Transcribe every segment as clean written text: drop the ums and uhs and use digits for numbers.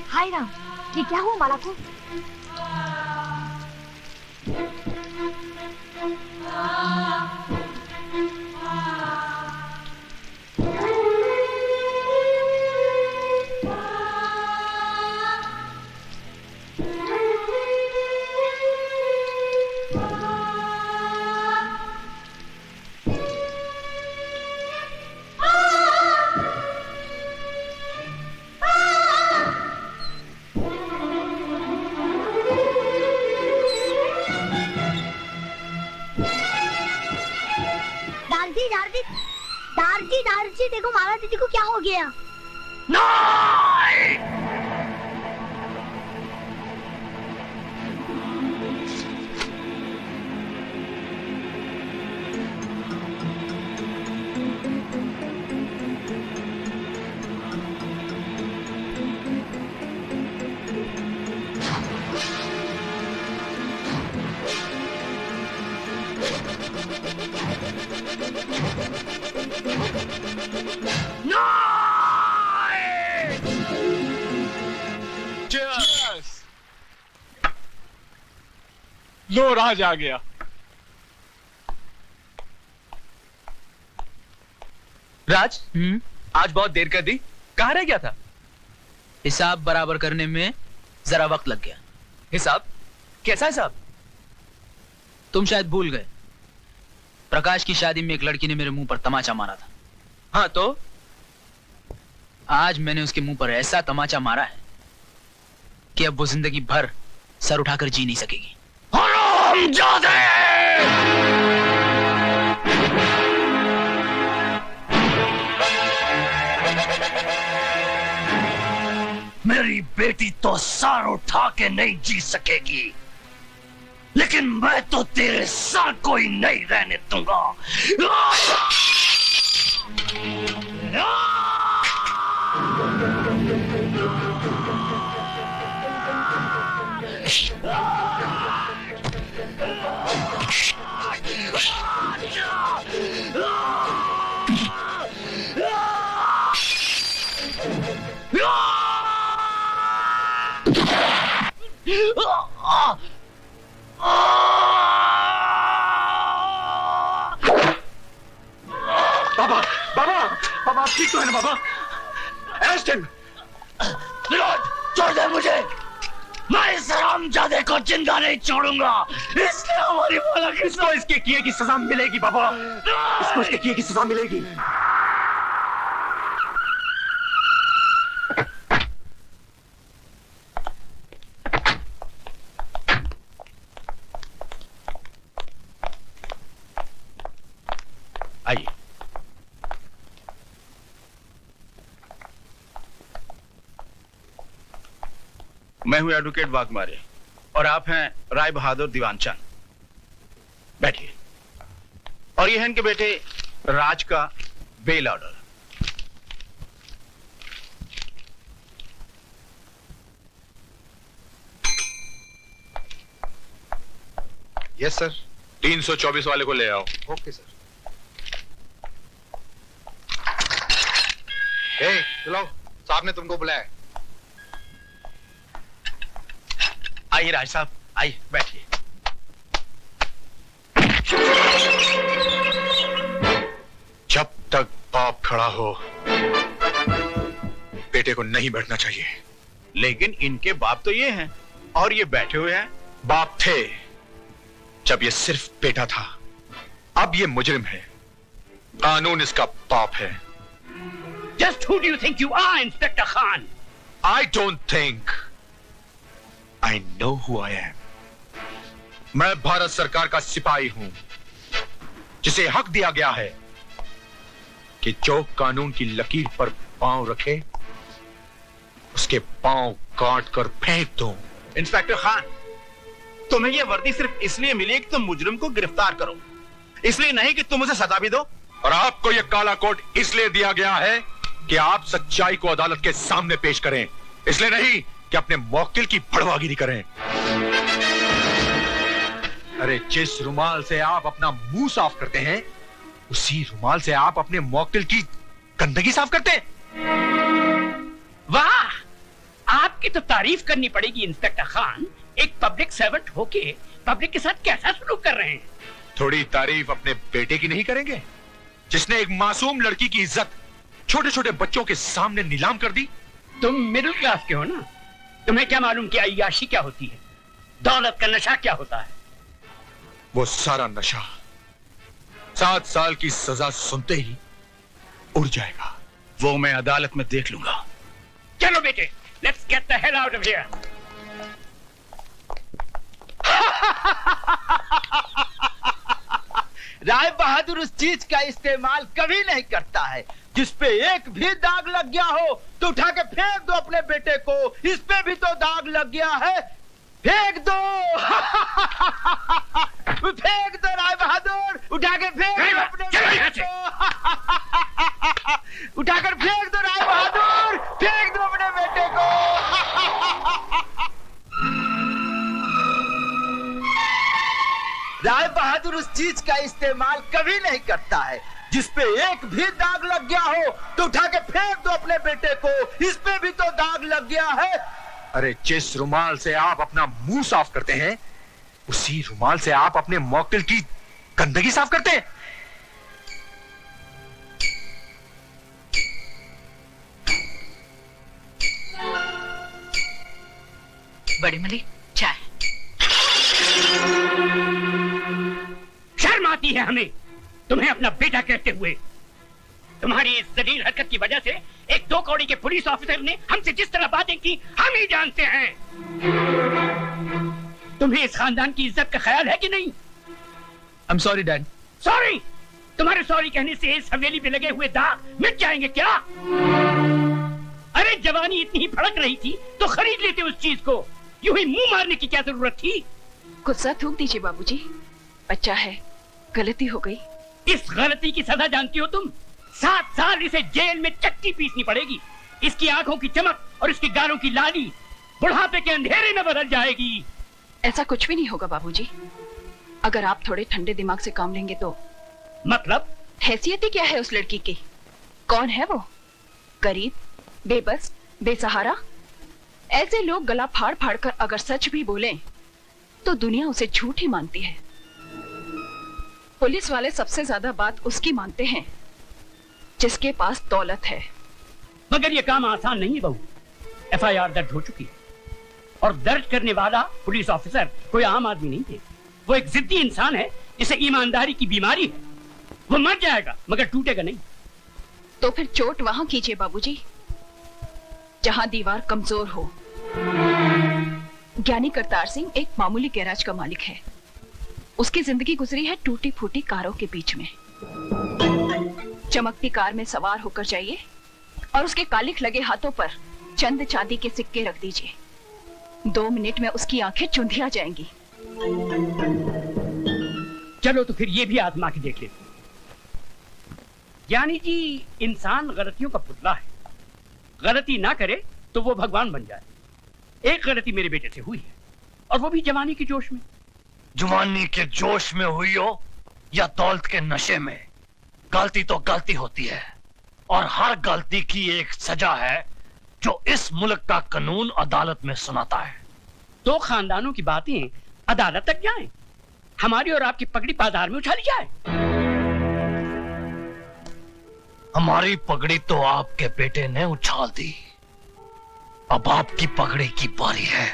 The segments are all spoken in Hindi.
हाय राम, ये क्या हुआ माला को? दारजी देखो माला दीदी को क्या हो गया? लो राज आ गया। राज, आज बहुत देर कर दी, कहाँ रह गया था? हिसाब बराबर करने में जरा वक्त लग गया। हिसाब? कैसा हिसाब? तुम शायद भूल गए, प्रकाश की शादी में एक लड़की ने मेरे मुंह पर तमाचा मारा था। हाँ तो? आज मैंने उसके मुंह पर ऐसा तमाचा मारा है कि अब वो जिंदगी भर सर उठाकर जी नहीं सकेगी। हरामजादे! मेरी बेटी तो सर उठा के नहीं जी सकेगी, लेकिन मैं तो तेरे सर को ही नहीं रहने दूंगा। बाबा बाबा बाबा आप ठीक तो है ना बाबा? Arrest him. विनोद छोड़ दे मुझे, मैं इस हरामजादे को जिंदा नहीं छोड़ूंगा। इसने हमारी माला किसको इसके किए की सजा मिलेगी बाबा, इसको इसके किए की सजा मिलेगी। आइए। मैं हूं एडवोकेट वाघमारे और आप हैं राय बहादुर दीवानचंद। बैठिए। और ये है इनके बेटे राज का बेल ऑर्डर। Yes sir. 324 वाले को ले आओ। Okay sir. चलो, साहब ने तुमको बुलाया। आइए राज साहब, आइए बैठिए। जब तक बाप खड़ा हो बेटे को नहीं बैठना चाहिए। लेकिन इनके बाप तो ये हैं और ये बैठे हुए हैं। बाप थे जब ये सिर्फ बेटा था, अब ये मुजरिम है। कानून इसका बाप है। Just who do you think you are, Inspector Khan? I don't think. I know who I am. मैं भारत सरकार का सिपाही हूं, जिसे हक दिया गया है कि जो कानून की लकीर पर पांव रखे उसके पांव काट कर फेंक दो। इंस्पेक्टर खान, तुम्हें यह वर्दी सिर्फ इसलिए मिली कि तुम मुजरिम को गिरफ्तार करो, इसलिए नहीं कि तुम उसे सजा भी दो। और आपको यह काला कोट इसलिए दिया गया है कि आप सच्चाई को अदालत के सामने पेश करें, इसलिए नहीं कि अपने मौकिल की बड़वागिरी करें। अरे जिस रुमाल से आप अपना मुंह साफ करते हैं, उसी रुमाल से आप अपने मौकिल की गंदगी साफ करते हैं। वाह, आपकी तो तारीफ करनी पड़ेगी इंस्पेक्टर खान। एक पब्लिक सर्वेंट होके पब्लिक के साथ कैसा सलूक कर रहे हैं। थोड़ी तारीफ अपने बेटे की नहीं करेंगे, जिसने एक मासूम लड़की की इज्जत छोटे छोटे बच्चों के सामने नीलाम कर दी। तुम मिडिल क्लास के हो ना, तुम्हें क्या मालूम कि अय्याशी क्या होती है, दौलत का नशा क्या होता है। वो सारा नशा 7 साल की सजा सुनते ही उड़ जाएगा। वो मैं अदालत में देख लूंगा। चलो बेटे, let's get the hell out of here. Rai Bahadur उस चीज का इस्तेमाल कभी नहीं करता है जिस पे एक भी दाग लग गया हो तो उठा के फेंक दो अपने बेटे को। इस पे भी तो दाग लग गया है, फेंक दो। फेंक दो राय बहादुर, उठा के फेंक दो अपने बेटे को। उठाकर फेंक दो राय बहादुर, फेंक दो अपने बेटे को। राय बहादुर उस चीज का इस्तेमाल कभी नहीं करता है जिस पे एक भी दाग लग गया हो तो उठा के फेंक दो अपने बेटे को। इस पे भी तो दाग लग गया है। अरे जिस रुमाल से आप अपना मुंह साफ करते हैं, उसी रुमाल से आप अपने मौकिल की गंदगी साफ करते हैं। बड़ी मली, चाय। शर्म आती है हमें तुम्हें अपना बेटा कहते हुए। तुम्हारी इस जलील हरकत की वजह से एक 2 कौड़ी के पुलिस ऑफिसर ने हमसे जिस तरह बातें की हम ही जानते हैं। तुम्हें इस खानदान की इज्जत का ख्याल है कि नहीं? I am sorry dad. Sorry? तुम्हारे सॉरी कहने से इस हवेली पे लगे हुए दाग मिट जाएंगे क्या? अरे जवानी इतनी ही भड़क रही थी तो खरीद लेते उस चीज को, यूं ही मुंह मारने की क्या जरूरत थी? गुस्सा थूक दीजिए बाबूजी, बच्चा है, गलती हो गई। इस गलती की सजा जानती हो तुम? 7 साल इसे जेल में चट्टी पीसनी पड़ेगी। इसकी आंखों की चमक और इसकी गालों की लाली बुढ़ापे के अंधेरे में बदल जाएगी। ऐसा कुछ भी नहीं होगा बाबूजी, अगर आप थोड़े ठंडे दिमाग से काम लेंगे तो। मतलब? हैसियत ही क्या है उस लड़की की? कौन है वो? गरीब, बेबस, बेसहारा। ऐसे लोग गला फाड़ फाड़ कर अगर सच भी बोलें तो दुनिया उसे झूठ ही मानती है। पुलिस वाले सबसे ज्यादा बात उसकी मानते हैं, जिसके पास दौलत है। मगर ये काम आसान नहीं है बहू। FIR दर्ज हो चुकी है और दर्ज करने वाला पुलिस ऑफिसर कोई आम आदमी नहीं है। वो एक जिद्दी इंसान है जिसे ईमानदारी की बीमारी है। वो मर जाएगा मगर टूटेगा नहीं। तो फिर चोट वहां कीजिए बाबूजी, जहां दीवार कमजोर हो। ज्ञानी करतार सिंह एक मामूली गैराज का मालिक है। उसकी जिंदगी गुजरी है टूटी फूटी कारों के बीच में। चमकती कार में सवार होकर जाइए और उसके कालिख लगे हाथों पर चंद चांदी के सिक्के रख दीजिए। 2 मिनट में उसकी आंखें चुंधिया जाएंगी। चलो तो फिर ये भी आजमा के देख लेते। यानी जी इंसान गलतियों का पुतला है। गलती ना करे तो वो भगवान बन जाए। एक गलती मेरे बेटे से हुई है और वो भी जवानी के जोश में। जवानी के जोश में हुई हो या दौलत के नशे में, गलती तो गलती होती है और हर गलती की एक सजा है जो इस मुल्क का कानून अदालत में सुनाता है। दो खानदानों की बातें अदालत तक जाएं, हमारी और आपकी पगड़ी बाजार में उछाली जाए। हमारी पगड़ी तो आपके बेटे ने उछाल दी, अब आपकी पगड़ी की बारी है।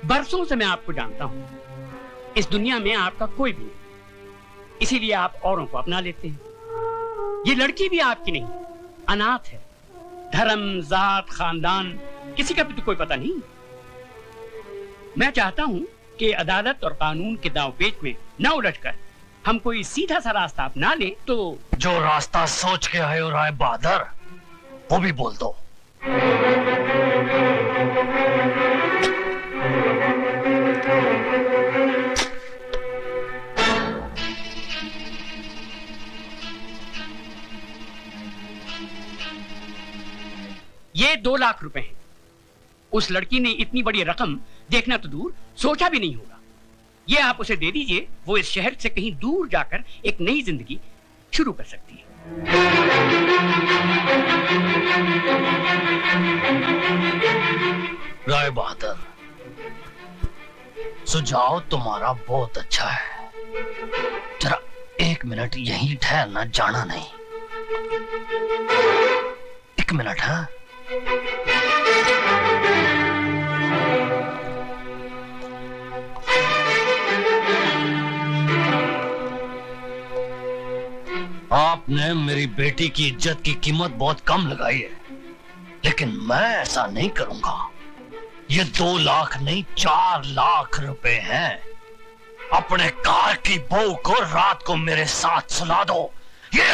बरसों से मैं आपको जानता हूं। इस दुनिया में आपका कोई भी नहीं, इसीलिए आप औरों को अपना लेते हैं। ये लड़की भी आपकी नहीं, अनाथ है। धर्म, जात, खानदान किसी का भी तो कोई पता नहीं। मैं चाहता हूं कि अदालत और कानून के दांवपेच में न उलझकर हम कोई सीधा सा रास्ता अपना ले। तो जो रास्ता सोच के आए हो राय बहादुर, वो भी बोल दो। ये 2 लाख रुपए हैं। उस लड़की ने इतनी बड़ी रकम देखना तो दूर सोचा भी नहीं होगा। ये आप उसे दे दीजिए, वो इस शहर से कहीं दूर जाकर एक नई जिंदगी शुरू कर सकती है। राय बहादुर, सुझाव तुम्हारा बहुत अच्छा है। जरा 1 मिनट यहीं ठहरना, जाना नहीं। 1 मिनट है। आपने मेरी बेटी की इज्जत की कीमत बहुत कम लगाई है, लेकिन मैं ऐसा नहीं करूंगा। ये 2 लाख नहीं 4 लाख रुपए हैं। अपने कार की बहू को रात को मेरे साथ सुला दो। ये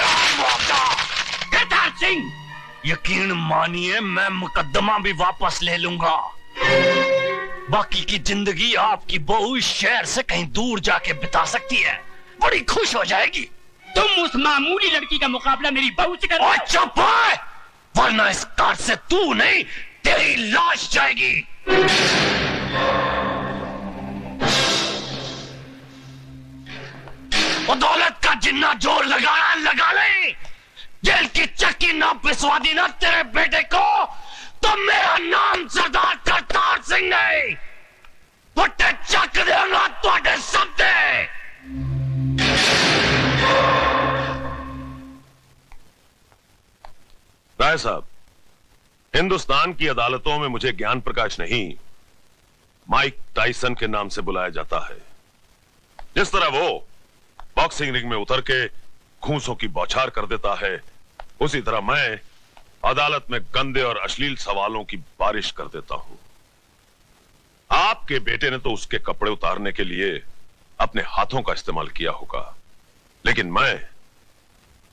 करतार सिंह, यकीन मानिए मैं मुकदमा भी वापस ले लूंगा। बाकी की जिंदगी आपकी बहू इस शहर से कहीं दूर जाके बिता सकती है, बड़ी खुश हो जाएगी। तुम उस मामूली लड़की का मुकाबला मेरी बहू से करो। चुप है, वरना इस कार से तू नहीं तेरी लाश जाएगी। वो दौलत का जिन्ना जोर लगाना लगा ले। जेल की चक्की ना पिसवा दी ना तेरे बेटे को, तो मेरा नाम सरदार करतार सिंह नहीं। पुट्टे चक देगा तुहाडे सबदे। राय साहब, हिंदुस्तान की अदालतों में मुझे ज्ञान प्रकाश नहीं, माइक टाइसन के नाम से बुलाया जाता है। जिस तरह वो बॉक्सिंग रिंग में उतर के घूंसों की बौछार कर देता है, उसी तरह मैं अदालत में गंदे और अश्लील सवालों की बारिश कर देता हूं। आपके बेटे ने तो उसके कपड़े उतारने के लिए अपने हाथों का इस्तेमाल किया होगा, लेकिन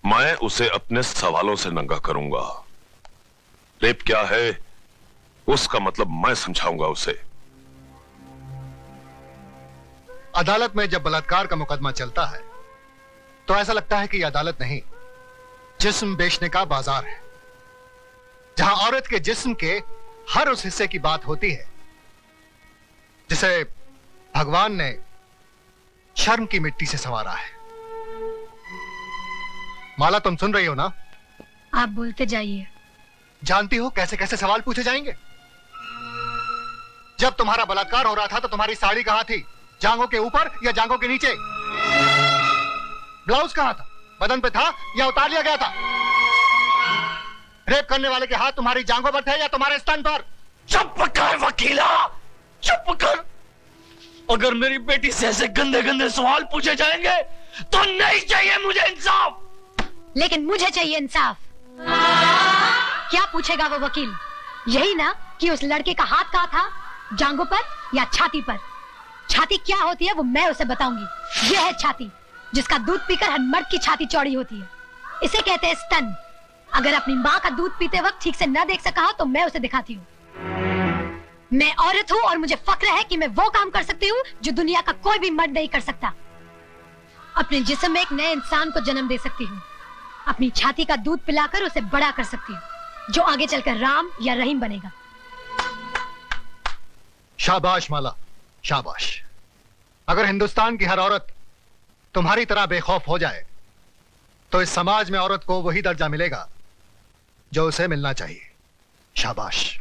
मैं उसे अपने सवालों से नंगा करूंगा। रेप क्या है उसका मतलब मैं समझाऊंगा उसे। अदालत में जब बलात्कार का मुकदमा चलता है तो ऐसा लगता है कि यह अदालत नहीं, जिस्म बेचने का बाजार है, जहां औरत के जिस्म के हर उस हिस्से की बात होती है जिसे भगवान ने शर्म की मिट्टी से संवारा है। माला, तुम सुन रही हो ना? आप बोलते जाइए। जानती हो कैसे कैसे सवाल पूछे जाएंगे? जब तुम्हारा बलात्कार हो रहा था तो तुम्हारी साड़ी कहां थी? जांघों के ऊपर या जांघों के नीचे? ब्लाउज कहां था? बदन पे था या उतार लिया गया था? रेप करने वाले के हाथ तुम्हारी जांघों पर थे या तुम्हारे स्तन पर? चुप कर वकीला, चुप कर। अगर मेरी बेटी से ऐसे गंदे गंदे सवाल पूछे जाएंगे तो नहीं चाहिए मुझे इंसाफ। लेकिन मुझे चाहिए इंसाफ। क्या पूछेगा वो वकील? यही ना कि उस लड़के का हाथ कहाँ था, जांघों पर या छाती पर? छाती क्या होती है वो मैं उसे बताऊंगी। यह है छाती, जिसका दूध पीकर हर मर्द की छाती चौड़ी होती है। इसे कहते हैं स्तन। अगर अपनी माँ का दूध पीते वक्त ठीक से न देख सका हो तो मैं उसे दिखाती हूँ। मैं औरत हूँ और मुझे फक्र है कि मैं वो काम कर सकती हूँ जो दुनिया का कोई भी मर्द नहीं कर सकता। अपने जिस्म में एक नए इंसान को जन्म दे सकती हूँ। अपनी छाती का दूध पिलाकर उसे बड़ा कर सकती हूँ, जो आगे चलकर राम या रहीम बनेगा। शाबाश माला, शाबाश। अगर हिंदुस्तान की हर औरत तुम्हारी तरह बेखौफ हो जाए तो इस समाज में औरत को वही दर्जा मिलेगा जो उसे मिलना चाहिए। शाबाश।